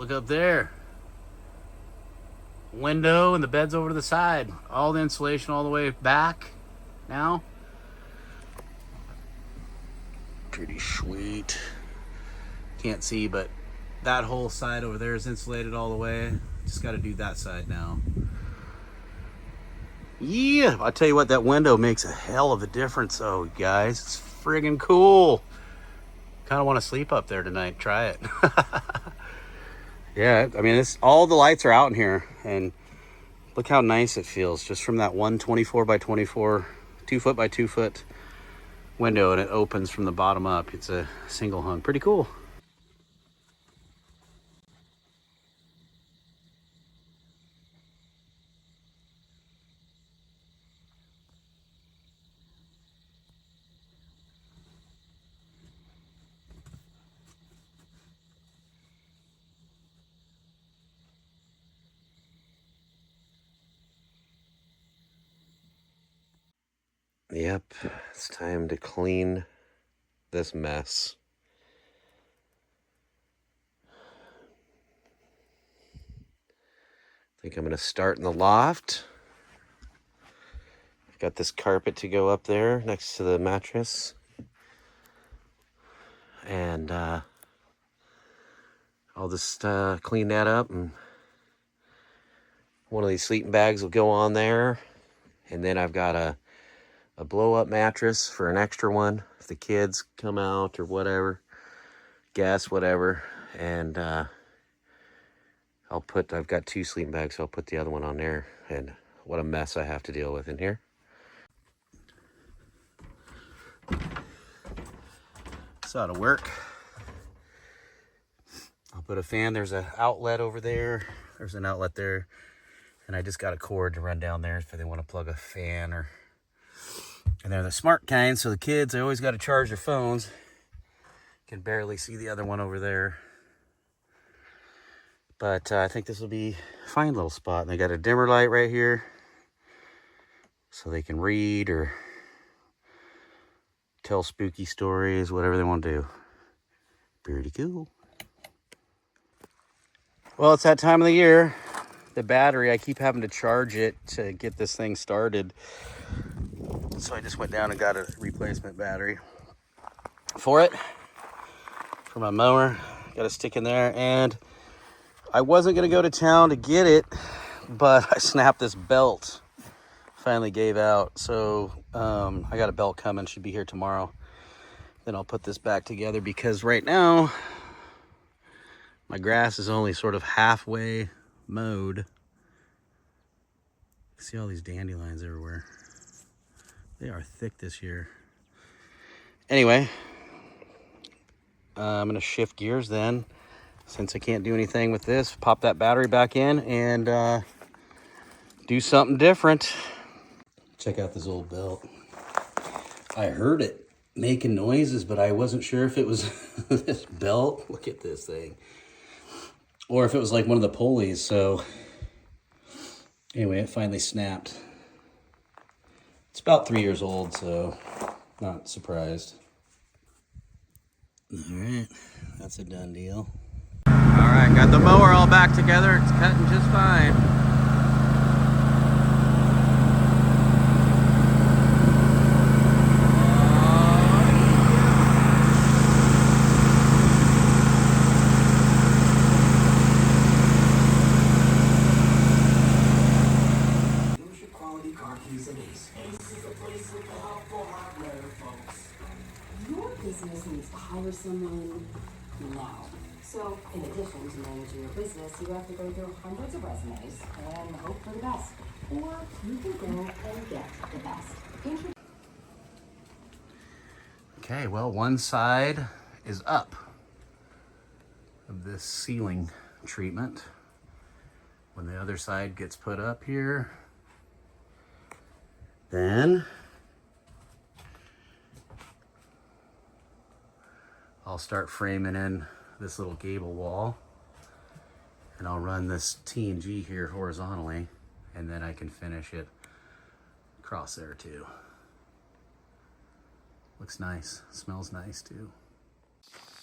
Look up there. Window and the bed's over to the side. All the insulation all the way back now. Pretty sweet. Can't see, but that whole side over there is insulated all the way. Just got to do that side now. Yeah, I tell you what, that window makes a hell of a difference, though, guys. It's friggin' cool. Kind of want to sleep up there tonight. Try it. Yeah, I mean, all the lights are out in here, and look how nice it feels just from that one 24 by 24, 2 foot by 2 foot window, and it opens from the bottom up. It's a single hung. Pretty cool. Yep, it's time to clean this mess. I think I'm going to start in the loft. I've got this carpet to go up there next to the mattress. And I'll just clean that up, and one of these sleeping bags will go on there. And then I've got a blow-up mattress for an extra one if the kids come out or whatever, guests, whatever. And I've got 2 sleeping bags, so I'll put the other one on there. And what a mess I have to deal with in here. This ought to work. I'll put a fan. There's an outlet over there. There's an outlet there. And I just got a cord to run down there if they want to plug a fan or... And they're the smart kind, so the kids, they always got to charge their phones. Can barely see the other one over there. But I think this will be a fine little spot. And they got a dimmer light right here, so they can read or tell spooky stories, whatever they want to do. Pretty cool. Well, it's that time of the year. The battery, I keep having to charge it to get this thing started. So I just went down and got a replacement battery for it, for my mower. Got a stick in there, and I wasn't gonna go to town to get it, but I snapped this belt. Finally gave out, so I got a belt coming, should be here tomorrow. Then I'll put this back together, because right now my grass is only sort of halfway mowed. See all these dandelions everywhere. They are thick this year. Anyway, I'm gonna shift gears then, since I can't do anything with this. Pop that battery back in and do something different. Check out this old belt. I heard it making noises, but I wasn't sure if it was this belt. Look at this thing. Or if it was like one of the pulleys. So anyway, it finally snapped. It's about 3 years old, so not surprised. All right, that's a done deal. All right, got the mower all back together. It's cutting just fine. Your business needs to hire someone now. So, in addition to managing your business, you have to go through hundreds of resumes and hope for the best. Or you can go and get the best. Okay, well, one side is up of this ceiling treatment. When the other side gets put up here, then I'll start framing in this little gable wall, and I'll run this T&G here horizontally, and then I can finish it across there too. Looks nice, smells nice too.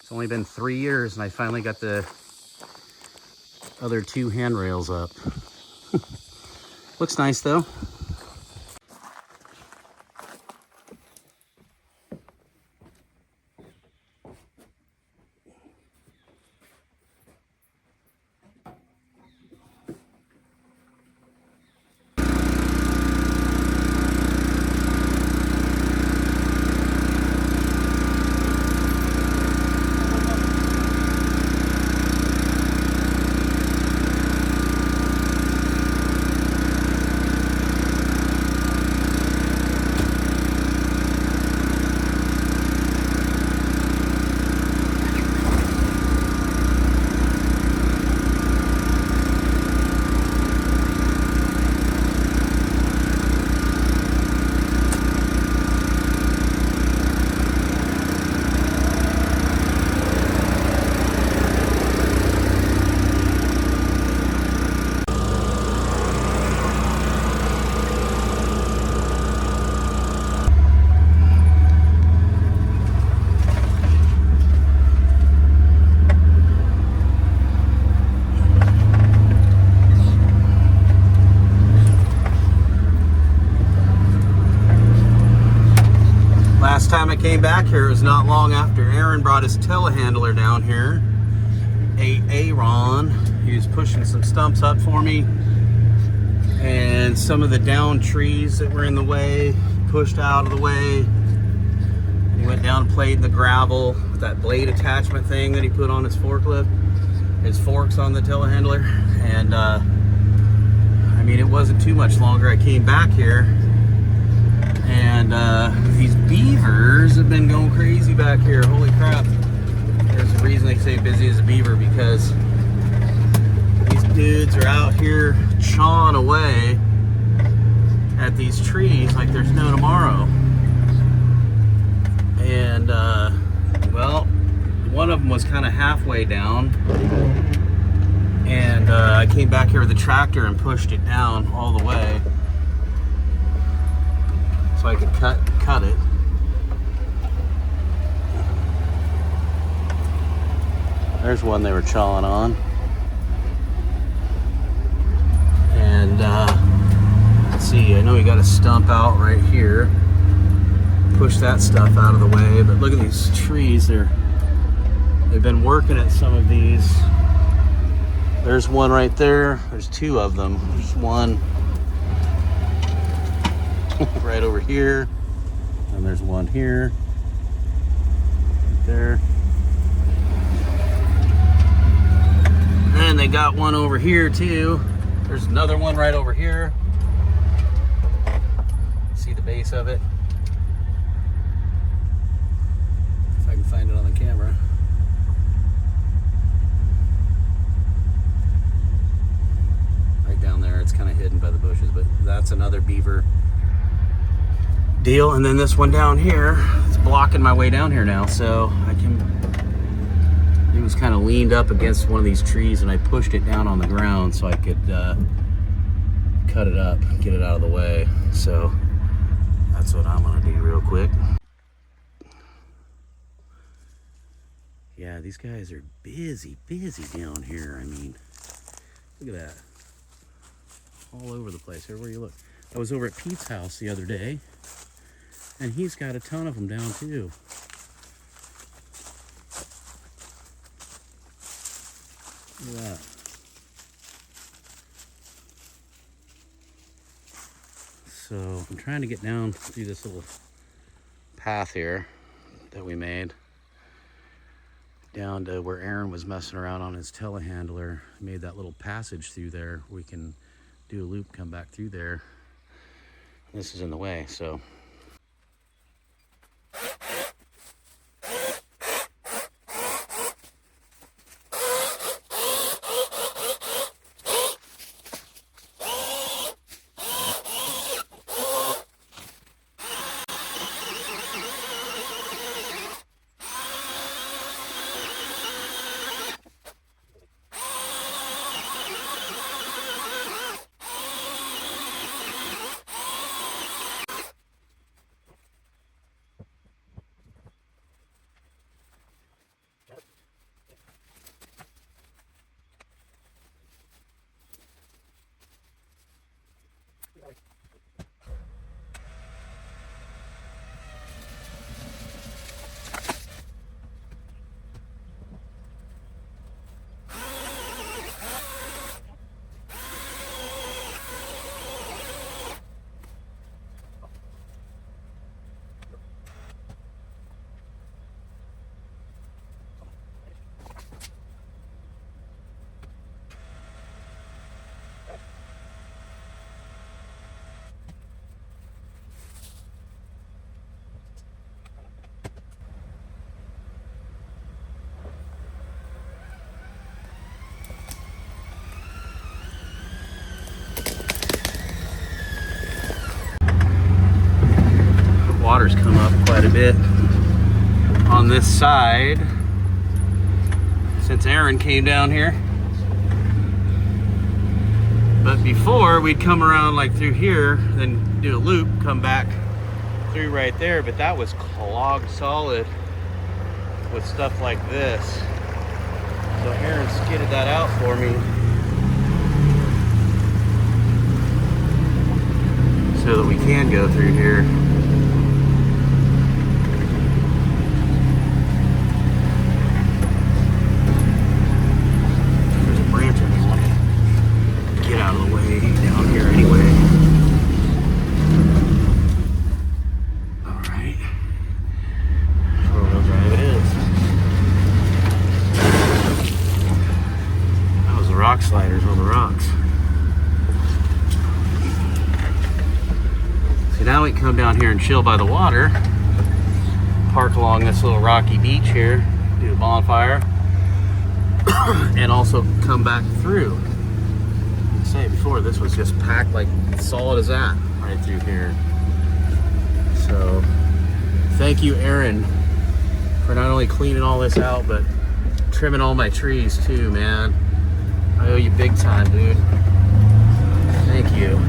It's only been 3 years and I finally got the other 2 handrails up. Looks nice though. Last time I came back here, it was not long after Aaron brought his telehandler down here. Aaron, he was pushing some stumps up for me, and some of the down trees that were in the way pushed out of the way. He went down and played in the gravel with that blade attachment thing that he put on his forklift, his forks on the telehandler. And I mean, it wasn't too much longer. I came back here, and these beavers have been going crazy back here. Holy crap. There's a reason they say busy as a beaver, because these dudes are out here chawing away at these trees like there's no tomorrow. And well, one of them was kind of halfway down, and I came back here with the tractor and pushed it down all the way so I could cut it. There's one they were chawing on. And let's see, I know we got a stump out right here. Push that stuff out of the way, but look at these trees. They've been working at some of these. There's one right there. There's 2 of them. There's one right over here, and there's one here, right there. And they got one over here too. There's another one right over here. See the base of it? If I can find it on the camera. Right down there. It's kind of hidden by the bushes, but that's another beaver deal. And then this one down here, it's blocking my way down here now, so I can. It was kind of leaned up against one of these trees, and I pushed it down on the ground so I could cut it up, get it out of the way. So that's what I'm gonna do real quick. Yeah, these guys are busy down here. I mean, look at that. All over the place, everywhere you look. I was over at Pete's house the other day, and he's got a ton of them down too. Look at that. So I'm trying to get down through this little path here that we made down to where Aaron was messing around on his telehandler. Made that little passage through there. We can do a loop, come back through there. This is in the way, so. quite a bit on this side since Aaron came down here. But before, we'd come around like through here, then do a loop, come back through right there, but that was clogged solid with stuff like this. So Aaron skidded that out for me so that we can go through here. There's a branch I want to get out of the way down here anyway. Alright. Four-wheel drive it is. That was the rock sliders on the rocks. See, now we can come down here and chill by the water. Park along this little rocky beach here, do a bonfire, and also come back through. Like I say before, this was just packed like solid as that right through here. So thank you, Aaron, for not only cleaning all this out, but trimming all my trees too, man. I owe you big time, dude. Thank you.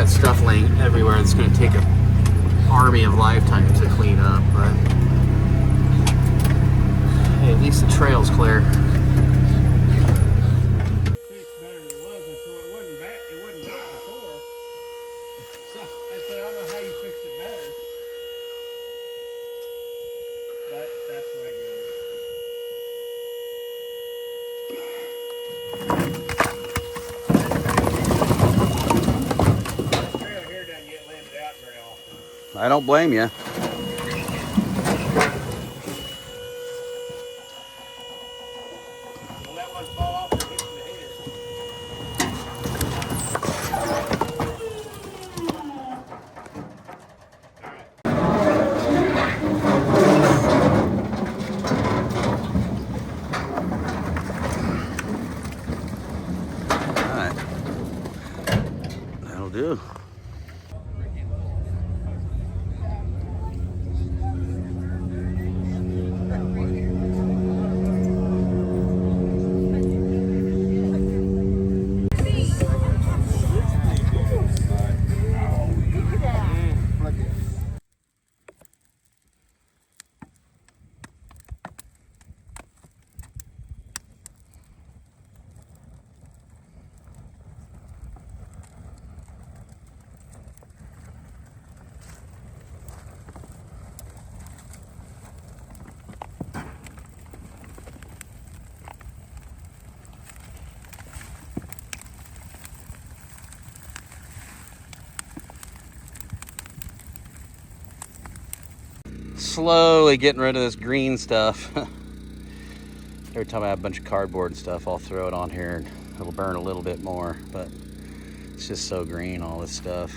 Stuff laying everywhere. It's going to take an army of lifetimes to clean up, but hey, at least the trail's clear. It's better than it was, so it wasn't bad. It wasn't bad before. So I said, I don't know how you fixed it better, but that's the way it goes. I don't blame you. Let one fall off and hit the head. All right. That'll do. Slowly getting rid of this green stuff. Every time I have a bunch of cardboard and stuff, I'll throw it on here and it'll burn a little bit more, but it's just so green, all this stuff.